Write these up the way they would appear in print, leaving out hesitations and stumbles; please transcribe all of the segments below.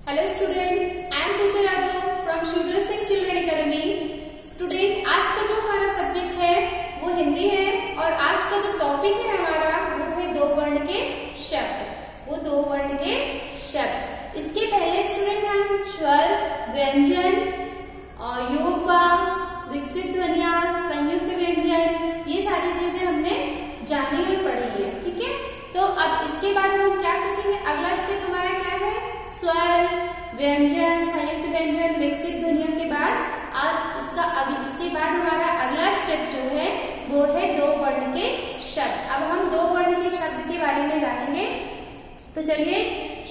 Hello student, I am Pooja Yadav from Shivraj Singh children academy. Student, आज का जो हमारा सब्जेक्ट है वो हिंदी है और आज का जो टॉपिक है हमारा वो है दो वर्ण के शब्द। वो दो वर्ण के शब्द। इसके पहले स्टूडेंट हम स्वर, व्यंजन और योगवा, विकसित ध्वनियां, संयुक्त व्यंजन, ये सारी चीजें हमने जानी और पढ़ी है। ठीक है, तो अब इसके बाद हम क्या सीखेंगे? अगला स्टेप हमारा क्या है? स्वर, व्यंजन, संयुक्त व्यंजन, विकसित ध्वनियों के बाद इसके बाद हमारा अगला स्टेप जो है वो है दो वर्ण के शब्द। अब हम दो वर्ण के शब्द के बारे में जानेंगे। तो चलिए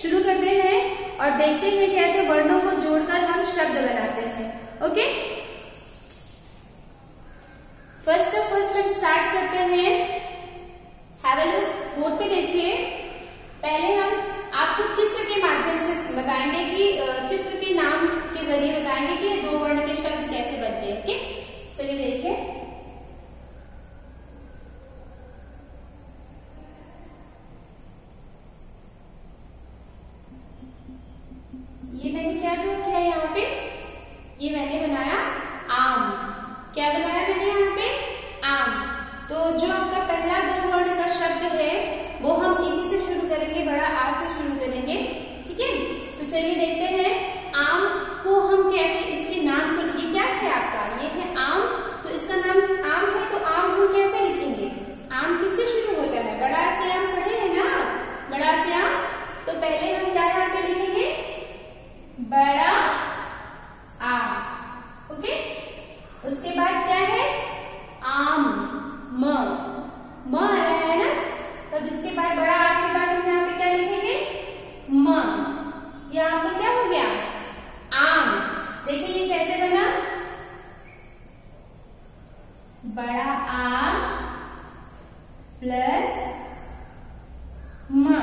शुरू करते हैं और देखते हैं कैसे वर्णों को जोड़कर हम शब्द बनाते हैं। ओके, फर्स्ट हम स्टार्ट करते हैं। हैव अ लुक, बोर्ड पे देखिए। पहले हम आपको चित्र के माध्यम से बताएंगे कि चित्र के नाम के जरिए बताएंगे कि दो वर्ण के शब्द कैसे बनते हैं। ओके, चलिए देखिए। ये मैंने क्या ड्रॉ किया यहाँ पे? ये मैंने बनाया आम। क्या बनाया मैंने यहाँ पे? आम। तो जो आपका पहला दो वर्ण का शब्द है वो हम इसी से शुरू करेंगे, बड़ा आ से शुरू करेंगे। ठीक है, तो चलिए देखते हैं आम को हम कैसे, इसके नाम को, ये क्या है आपका? ये है आम। तो इसका नाम आम है, तो आम हम कैसे लिखेंगे? आम किससे शुरू होता है? बड़ा से आम पढ़े है ना, बड़ा से आम। तो पहले हम क्या यहाँ पे लिखेंगे? बड़ा आम। ओके, उसके बाद क्या है? आम, म आ रहा है ना। तब इसके बाद बड़ा आ के बाद हम यहाँ पे क्या लिखेंगे? म। ये आपका क्या हो गया? आम। देखिए ये कैसे बना? बड़ा आम प्लस म,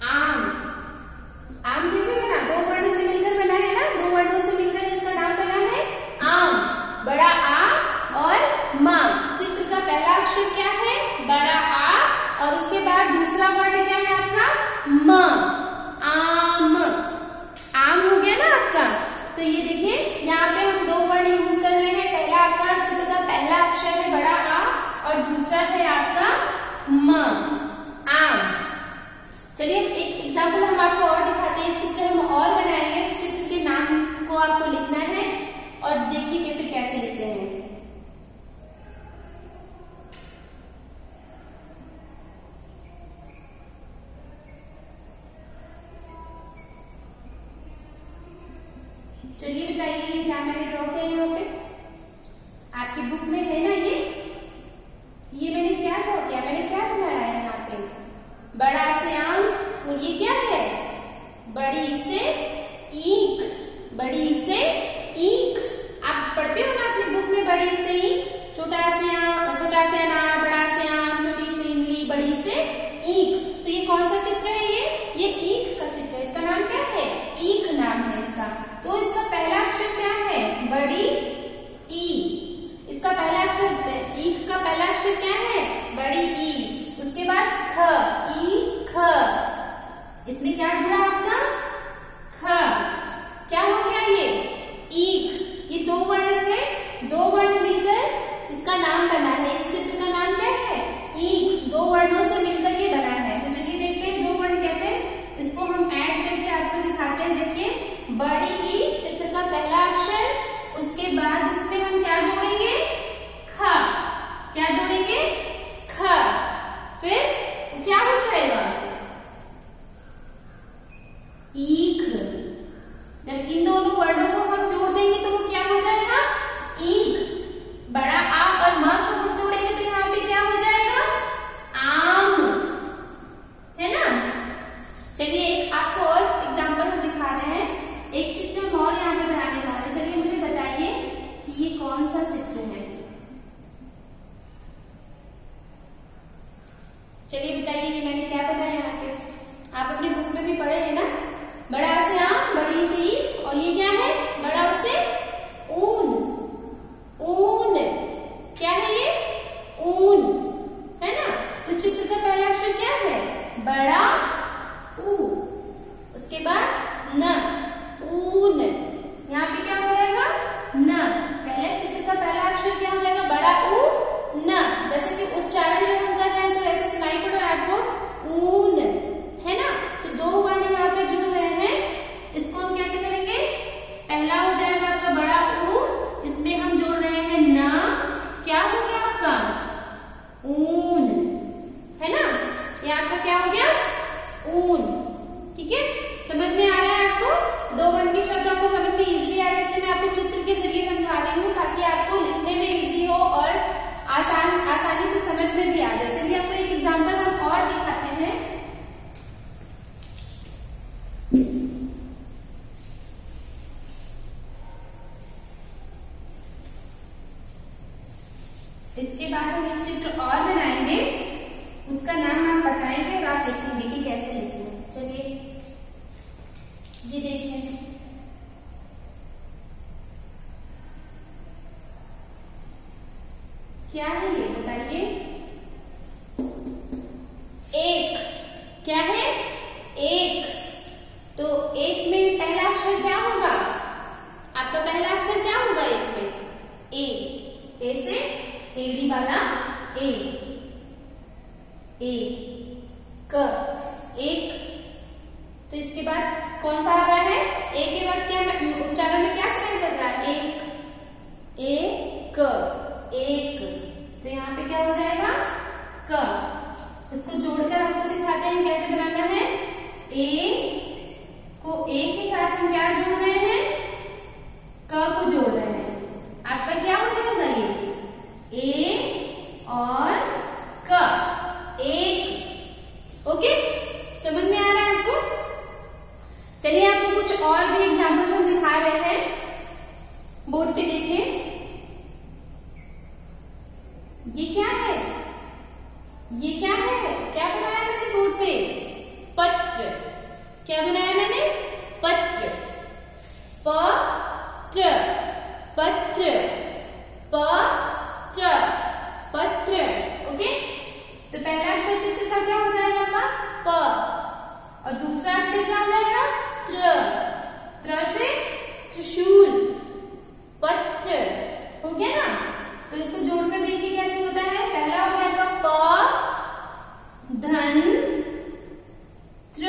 आम। आम कैसे बना? दो वर्ण से मिलकर बना है ना, दो वर्णों से मिलकर इसका नाम बना है आम। बड़ा आ और म। चित्र का पहला अक्षर क्या है? बड़ा आ, और उसके बाद दूसरा वर्ण क्या है आपका? म। आम। आम हो गया ना आपका। तो ये देखिए यहाँ पे हम दो वर्ण यूज कर रहे हैं। पहला आपका चित्र का पहला अक्षर है बड़ा आ और दूसरा है आपका म, आम। चलिए एक एग्जाम्पल हम आपको और दिखाते हैं। चित्र हम और बनाएंगे। उस चित्र के नाम को आपको लिखना है और देखिए कि फिर कैसे लिखते हैं। चलिए बताइए ये क्या मैंने ड्रॉ किया यहाँ पे? आपकी बुक में है ना ये मैंने क्या ड्रॉ किया? मैंने क्या बनाया है यहाँ पे? बड़ा से आम, और ये क्या है? बड़ी से ईंट। बड़ी से ईंट। आप पढ़ते हो ना अपनी बुक में, बड़ी से ईंट, छोटा से अनार, बड़ा से आम, छोटी से इमली, बड़ी से ईंट। तो ये कौन सा चित्र है? ये ईंट का चित्र है। इसका नाम क्या है? ईंट नाम है इसका। तो इसका पहला अक्षर क्या है? बड़ी ई। इसका पहला अक्षर, ईंट का पहला अक्षर क्या है? बड़ी ई। उसके बाद ख, ई ख। इसमें क्या जुड़ा आपका? ख। क्या हो गया ये? ईंट। ये दो वर्ण से, दो वर्ण मिलकर इसका नाम बना है। इस चित्र का नाम क्या है? ईंट। दो वर्णों से मिलकर ये बना है। तो चलिए देखते हैं दो वर्ण कैसे, इसको हम ऐड करके आपको सिखाते हैं। देखिए बड़ी ई, चित्र का पहला अक्षर, उसके बाद उसमें हम क्या जोड़ेंगे? ख। क्या जोड़ेंगे? ख। फिर क्या हो जाएगा? ईख। जब इन दोनों वर्णों को हम जोड़ देंगे तो वो क्या हो जाएगा? ईख। बड़ा आ और म को हम जोड़ेंगे तो यहाँ पे क्या हो जाएगा? आम, है ना। चलिए एक आपको और एग्जाम्पल हम दिखा रहे हैं। एक चित्र हम और यहाँ पे बनाने जा रहे हैं। चलिए मुझे बताइए कि ये कौन सा चित्र है? चलिए बताइए ये मैंने क्या बनाया यहाँ पे? आप अपनी बुक में भी पढ़े हैं ना। बड़ा से आम, बड़ी सी ईंट, और ये क्या है? बड़ा से ऊन। ऊन क्या है? ये ऊन है ना। तो चित्र का पहला अक्षर क्या है? बड़ा ऊ। उसके बाद ये आपका क्या हो गया? ऊन। ठीक है, समझ में आ रहा है आपको? दो वर्ण के शब्द आपको समझ में इजीली आ रहा है, इसलिए मैं आपको चित्र के जरिए समझा रही हूँ ताकि आपको लिखने में इजी हो और आसानी से समझ में भी आ जाए। चलिए आपको एक एग्जाम्पल हम और दिखाते हैं। इसके बाद हम एक चित्र और बनाएंगे, उसका नाम आप बताएंगे और आप लिखेंगे कि कैसे लिखना है। चलिए ये देखिए, क्या है ये बताइए? एक। क्या है? एक। तो एक में पहला अक्षर क्या होगा? आपका पहला अक्षर क्या होगा एक में? ए। ए से एड़ी वाला ए। ए क। एक। तो इसके बाद कौन सा आ रहा है? ए के बाद क्या उच्चारण में क्या सुनाई पड़ रहा है? एक। एक। एक। तो यहाँ पे क्या हो जाएगा? क। इसको जोड़कर आपको सिखाते हैं कैसे बनाना है। ए को ए के साथ हम क्या जोड़ रहे हैं? क को जोड़ रहे हैं। आपका क्या हो जाएगा ये? ए और क। एक। ओके, समझ में आ रहा है आपको? चलिए आपको कुछ और भी एग्जाम्पल्स हम दिखा रहे हैं। बोर्ड पे देखिए, ये क्या है? ये क्या है? क्या बनाया मैंने बोर्ड पे? पत्र। क्या बनाया मैंने? पत्र। पत्र। पत्र। पत्र। पत्र। ओके, तो पहला अक्षर चित्र का क्या हो जाएगा आपका? प। और दूसरा अक्षर क्या हो जाएगा? त्र। त्र से त्रिशूल। पत्र। हो गया ना? तो इसको जोड़कर देखिए कैसे होता है। पहला हो गया आपका प धन त्र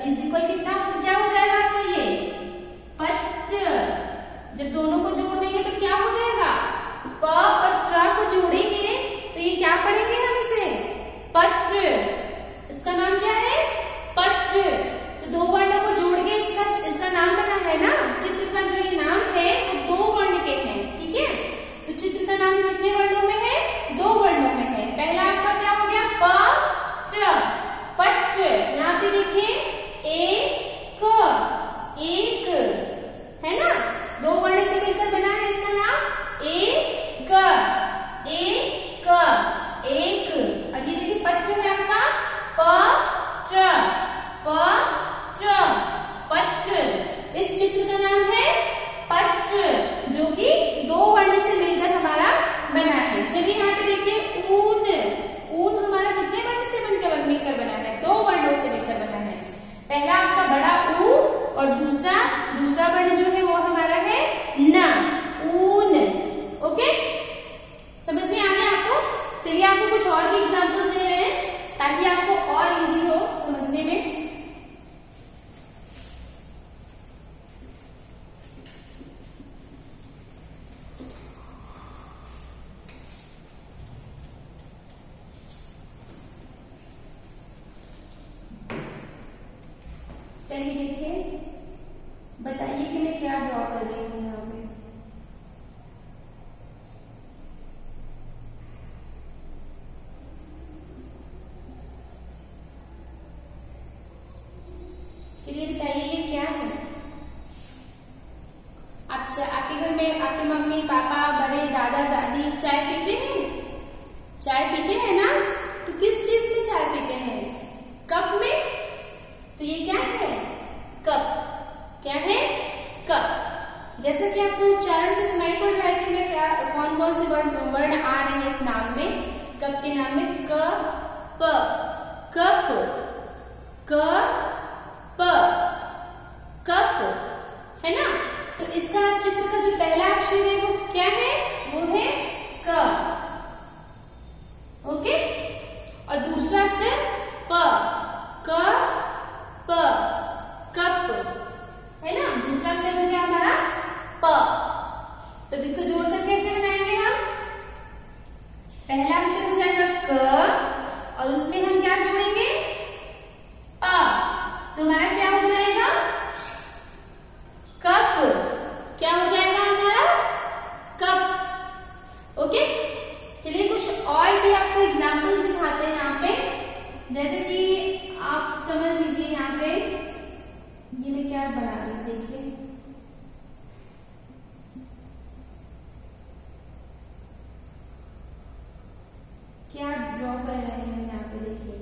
इज इक्वल कितना क्या हो जाएगा आपको? ये पत्र। जब दोनों को जोड़ देंगे तो क्या हो जाएगा? प और त्र को जोड़ेंगे तो ये क्या पढ़ेंगे हम इसे? पत्र। इसका नाम क्या है? पत्र। तो दो वर्णों को जोड़ के इसका नाम बना है ना। चित्र का जो ये नाम है वो दो वर्ण के हैं। ठीक है, तो चित्र का नाम कितने वर्णों में है? दो वर्णों में है। पहला आपका क्या हो गया? पत्र। पत्र। यहाँ पे देखिए एक। एक है ना, दो वर्ण से मिलकर बना है इसका नाम एक। एक। एक। अब ये देखिए पत्र है आपका पत्र। पत्र। पत्र। इस चित्र का नाम है पत्र, जो कि दो वर्ण से मिलकर हमारा बना है। चलिए यहाँ पे देखिए ऊन। ऊन हमारा कितने वर्ण से मिलकर बना है? दो वर्णों से मिलकर बना है। पहला आपका बड़ा ऊ और दूसरा वर्ण जो है वो हमारा है न। ऊन। ओके, समझ में आ गया आपको? चलिए आपको कुछ और भी एग्जाम्पल्स दे रहे हैं ताकि आपको और इजी हो समझने में। चलिए देखिए, बताइए कि मैं क्या ड्रॉ कर रही हूँ यहाँ पे। चलिए बताइए ये क्या है? अच्छा, आपके घर में आपके मम्मी पापा बड़े दादा दादी चाय पीते हैं? चाय पीते हैं ना? तो किस चीज में चाय पीते हैं? कप में। तो ये क्या है? कप। क्या है? कप। जैसा कि आपको उच्चारण से सुनाई पड़ रहा है कि मैं क्या कौन कौन से वर्ण आ रहे हैं इस नाम में। कप के नाम में क प। कप। क प। कप है ना? तो इसका चित्र का जो पहला अक्षर है वो क्या है? वो है क। ओके, और दूसरा अक्षर प। क प। कप है ना? दूसरा अक्षर हो गया हमारा प। तो इसको जोड़कर कैसे बनाएंगे हम? पहला अक्षर हो जाएगा जैसे कि आप समझ लीजिए यहाँ पे ये मैं क्या बना रही हूँ, देखिए क्या ड्रॉ कर रहे हैं यहाँ पे, देखिए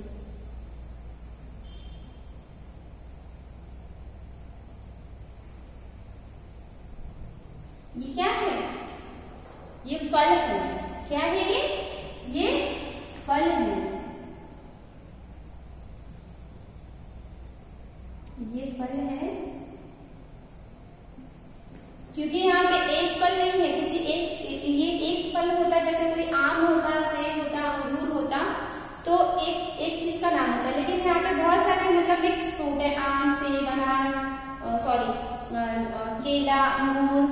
ये क्या है, ये फल है। क्या है ये फल है, ये फल है। क्योंकि यहाँ पे एक फल नहीं है, किसी ये एक फल होता, जैसे कोई आम होता, सेब होता, अंगूर होता, तो एक चीज का नाम होता है। लेकिन यहाँ पे बहुत सारे मतलब मिक्स फ्रूट है, आम, सेब, अनार, सॉरी केला, अंगूर,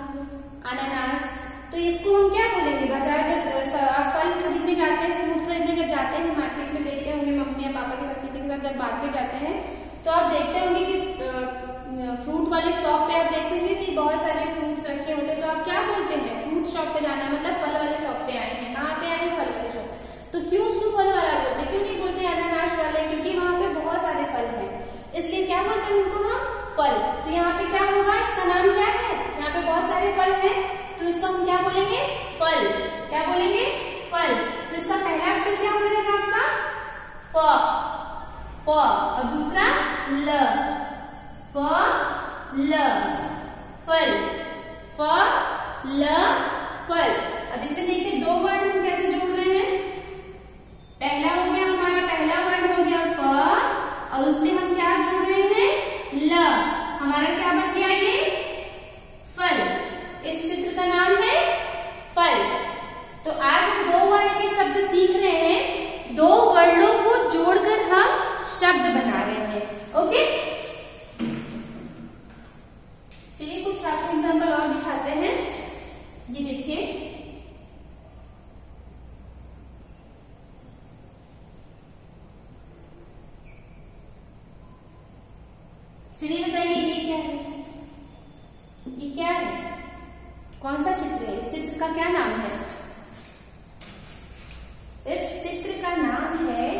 अनानास। तो इसको हम क्या बोलेंगे? बाजार जब आप फल खरीदने जाते हैं, फ्रूट खरीदने जब जाते हैं मार्केट में, देखते होंगे मम्मी या पापा के साथ, किसी के साथ जब मार्केट जाते हैं तो आप देखते होंगे कि फ्रूट वाले शॉप पे आप देखते होंगे कि बहुत सारे फ्रूट्स रखे होते हैं। तो आप क्या बोलते हैं? फ्रूट शॉप पे जाना मतलब फल वाले शॉप पे आए हैं। कहाँ पे आए हैं? फल वाले शॉप। तो क्यों उसको फल वाला बोलते हैं? क्यों नहीं बोलते अनानास वाले? क्योंकि वहां पे बहुत सारे फल हैं, इसलिए क्या बोलते हैं उनको हम? फल। तो यहाँ पे क्या होगा? इसका नाम क्या है? यहाँ पे बहुत सारे फल हैं, तो इसको हम क्या बोलेंगे? फल। क्या बोलेंगे? फल। तो इसका पहला अक्षर क्या हो जाएगा आपका? फ। और दूसरा ल। फ ल, फल। फ ल, फल। अब इसमें देखिए दो वर्ड हम कैसे जोड़ रहे हैं। पहला हो गया हमारा, पहला वर्ड हो गया फ, और उसमें हम क्या जोड़ रहे हैं? ल। हमारा क्या बन गया? ये फल। इस चित्र का नाम है फल। तो आज हम दो वर्ण के शब्द सीख रहे हैं, दो वर्णों को जोड़कर हम शब्द बना रहे हैं। ओके, चलिए कुछ आपको एग्जाम्पल और दिखाते हैं। ये देखिए, चलिए बताइए ये क्या है? ये क्या है? कौन सा चित्र है? इस चित्र का क्या नाम है? इस चित्र का नाम है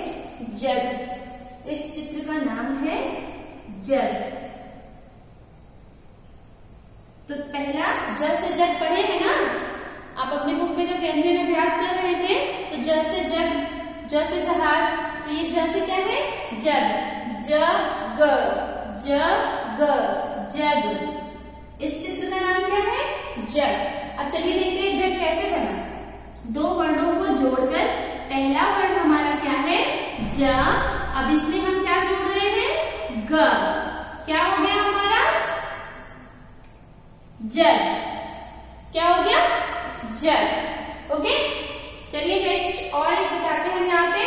जग। इस चित्र का नाम है जग। तो पहला ज से जग पढ़े हैं ना आप अपने बुक में, जब व्यंजन अभ्यास कर रहे थे तो ज से जग, ज से जहाज, तो ये ज से क्या है? जग। जग, जग, जग। इस चित्र का नाम क्या है? जग। अब चलिए देखते हैं जग कैसे बना। दो वर्णों को जोड़कर पहला वर्ण हमारा क्या है? ज। अब इसमें हम क्या जोड़ रहे हैं? ग। क्या हो गया हमारा? जग। क्या हो गया? जग। ओके, चलिए नेक्स्ट और एक बताते हैं हम यहाँ पे।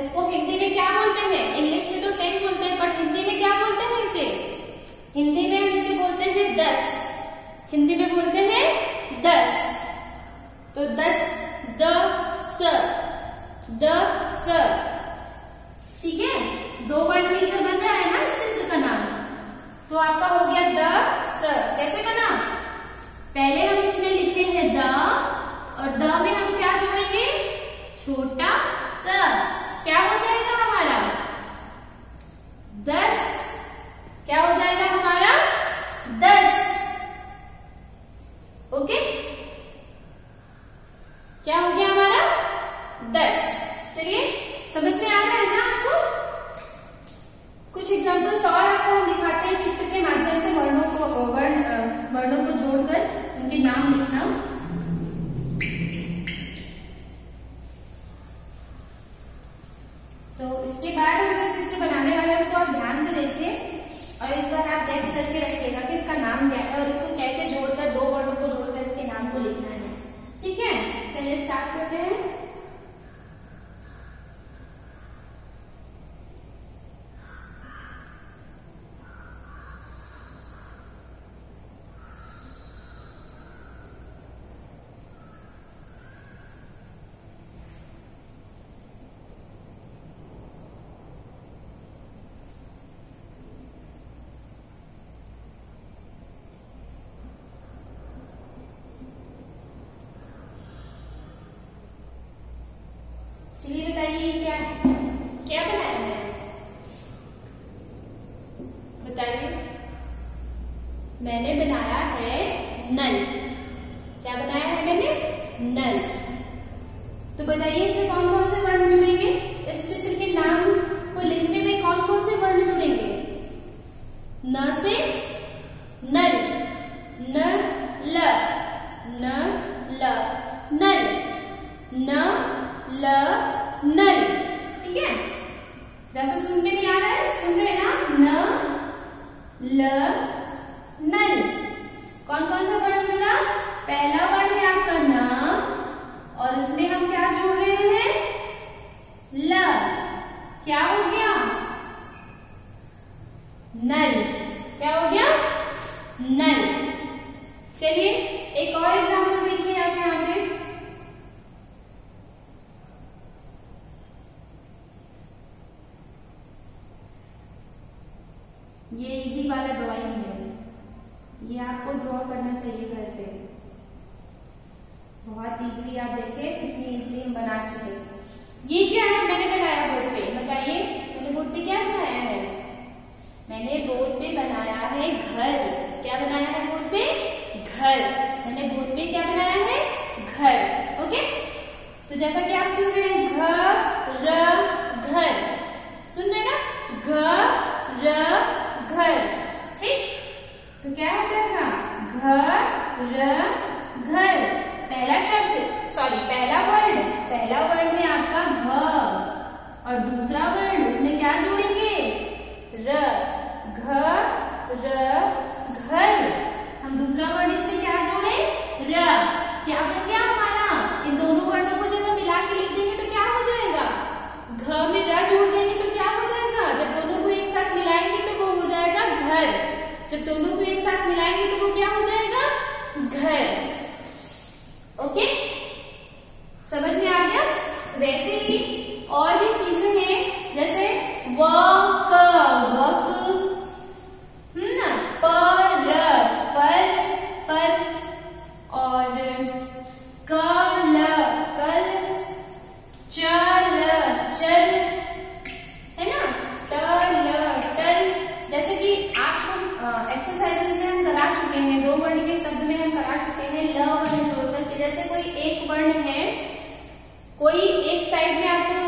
इसको हिंदी में क्या बोलते हैं? इंग्लिश में तो 10 बोलते हैं, पर हिंदी में क्या बोलते हैं इसे? हिंदी में हम इसे बोलते हैं 10। हिंदी में बोलते हैं 10। तो 10, द स, द स। ठीक है, दो वर्ण मिलकर बन रहा है ना इस चित्र का नाम। तो आपका हो गया द स। कैसे बना? पहले हम इसमें लिखे हैं द, और द में हम क्या जोड़ेंगे? छोटा स। क्या हो जाएगा हमारा? 10। क्या हो जाएगा हमारा? 10। ओके, क्या हो गया हमारा? 10। चलिए, समझ में आ रहा है ना आपको? कुछ एग्जांपल्स और आपको हम दिखाते हैं चित्र के माध्यम से, वर्णों को जोड़कर उनके नाम लिखना। तो इसके बाद हम जो चित्र बनाने वाले हैं उसको आप ध्यान से देखिए, और इस बार आप गैस करके रखिएगा कि इसका नाम क्या है और इसको कैसे जोड़कर, दो वर्णों को जोड़कर इसके नाम को लिखना है। ठीक है, चलिए स्टार्ट करते हैं। मैंने बनाया है नल। क्या बनाया है मैंने? नल। तो बताइए इसमें कौन कौन से वर्ण जुड़ेंगे? इस चित्र के नाम को लिखने में कौन कौन से वर्ण जुड़ेंगे? न से नल, न ल, न ल, नल, न ल नल। ठीक है, जैसा सुनने में आ रहा है, सुन रहे ना? न ल नल। कौन कौन सा वर्ण जुड़ा? पहला वर्ण है आपका न, और उसमें हम क्या जोड़ रहे हैं? ल। क्या हो गया? नल। क्या हो गया? नल। चलिए एक और एग्जाम्पल देखिए आप यहाँ पे। ये इजी वाला ड्राइंग है, ये आपको ड्रॉ करना चाहिए घर पे। बहुत इजीली आप देखिए कितनी इजीली हम बना चुके। ये क्या है मैंने बनाया बोर्ड पे? बताइए मैंने बोर्ड पे क्या बनाया है? मैंने बोर्ड पे बनाया है घर। क्या बनाया है बोर्ड पे? घर। मैंने बोर्ड पे क्या बनाया है? घर। ओके, तो जैसा कि आप सुन रहे हैं घ र घर, सुन रहे ना? घ र घर। ठीक, तो क्या हो जाएगा? घर र घर। पहला शब्द, सॉरी पहला वर्ण है आपका घ, और दूसरा वर्ण उसमें क्या जोड़ेंगे? र। घ र घर। हम दूसरा वर्ण इसमें क्या जोड़े? र। क्या बन गया हमारा? इन दोनों वर्णों को जब हम मिला के लिख देंगे तो क्या हो जाएगा? घ में र जोड़ देंगे तो क्या हो जाएगा? जब दोनों को एक साथ मिलाएंगे तो वो हो जाएगा घर। जब दोनों को एक साथ मिलाएंगे तो वो क्या हो जाएगा? घर। ओके, समझ में आ गया? वैसे ही और भी चीजें हैं, जैसे वक, ना, पर, और कल, चल, है ना? टल। जैसे कि आपको एक्सरसाइजेस में हम करा चुके हैं, दो वर्ण के शब्द में हम करा चुके हैं ल वर्ण जोड़कर के। जैसे कोई एक वर्ण है, कोई एक साइड में आपको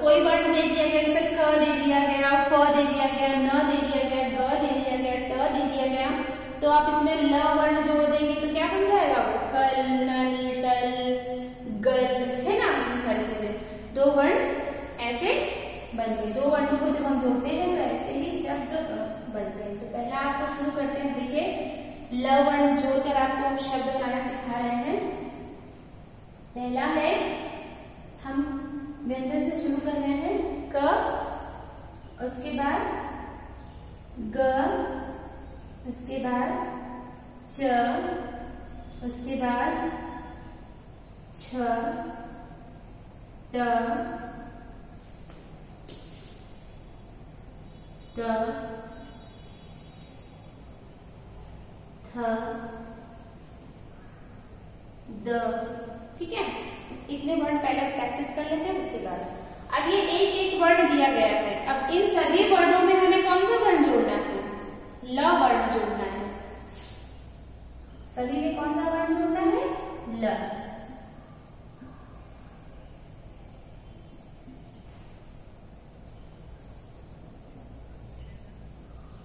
कोई वर्ण दे दिया गया, जैसे क दे दिया गया, फ दे दिया गया, न दे दिया गया, ग दे दिया गया, ट दे दिया गया, तो आप इसमें ल वर्ण जोड़ देंगे तो क्या बन जाएगा? वो कल, नल, टल, गल, है ना? ये सारी चीजें दो वर्ण ऐसे बनते हैं। दो वर्णों को जब हम जोड़ते हैं तो ऐसे ही शब्द बनते हैं। तो पहला आपको शुरू करते हैं, देखिए ल वर्ण जोड़कर आपको शब्द बनाना सिखा रहे हैं। पहला है, हम व्यंजन से शुरू कर रहे हैं, क, उसके बाद ग, उसके बाद च, उसके बाद छ, ट, द, थ, द। ठीक है, इतने वर्ण पहले प्रैक्टिस कर लेते हैं। उसके बाद अब ये एक एक वर्ण दिया गया है। अब इन सभी वर्णों में हमें कौन सा वर्ण जोड़ना है? ल वर्ण जोड़ना है। सभी में कौन सा वर्ण जोड़ना है? ल।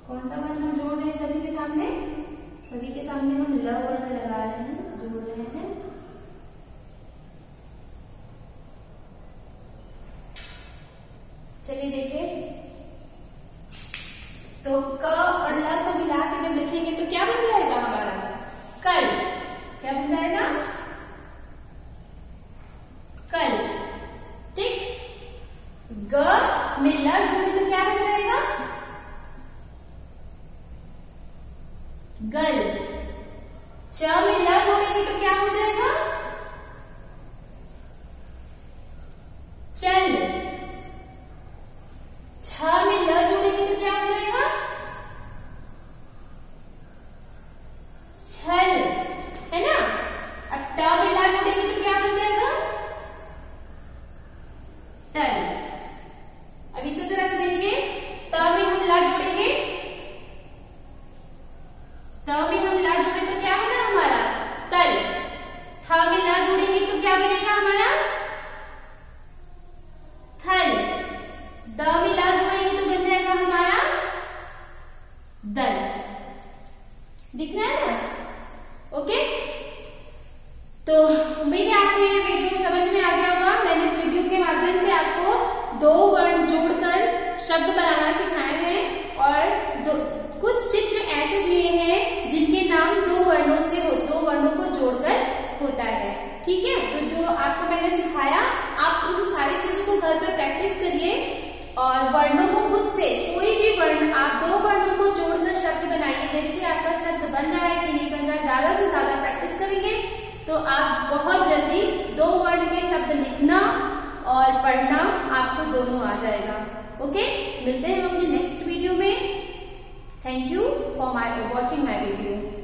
कौन सा वर्ण हम जोड़ रहे हैं सभी के सामने? सभी के सामने हम ल वर्ण लगा रहे हैं, जोड़ रहे हैं। चलिए देखिए, तो क और ल को मिला के जब लिखेंगे तो क्या बन जाएगा हमारा? कल। क्या बन जाएगा? कल। ठीक, ग में ल जोड़े तो क्या बन जाएगा? गल। च में ल जोड़ेंगे तो क्या हो जाएगा? चल। छ में ल जोड़ेंगे तो क्या हो जाएगा? छल, है ना? अब ट बनेगा हमारा थल। द में ला जोड़ेंगे तो बन जाएगा हमारा दल। दिख रहा है ना? ओके, तो उम्मीद है आपको ये वीडियो समझ में आ गया होगा। मैंने इस वीडियो के माध्यम से आपको 2 वर्ण जोड़कर शब्द बनाना सिखाए हैं और कुछ चित्र ऐसे दिए हैं जिनके नाम 2 वर्णों से 2 वर्णों को जोड़कर होता है। ठीक है, तो जो आपको मैंने सिखाया आप उस सारी चीजों को घर पर प्रैक्टिस करिए और वर्णों को खुद से कोई भी वर्ण आप 2 वर्णों को जोड़कर शब्द बनाइए। देखिए आपका शब्द बन रहा है कि नहीं बन रहा। ज्यादा से ज्यादा प्रैक्टिस करेंगे तो आप बहुत जल्दी 2 वर्ण के शब्द लिखना और पढ़ना आपको दोनों आ जाएगा। ओके, मिलते हैं हम अपनी नेक्स्ट वीडियो में। Thank you for watching my video.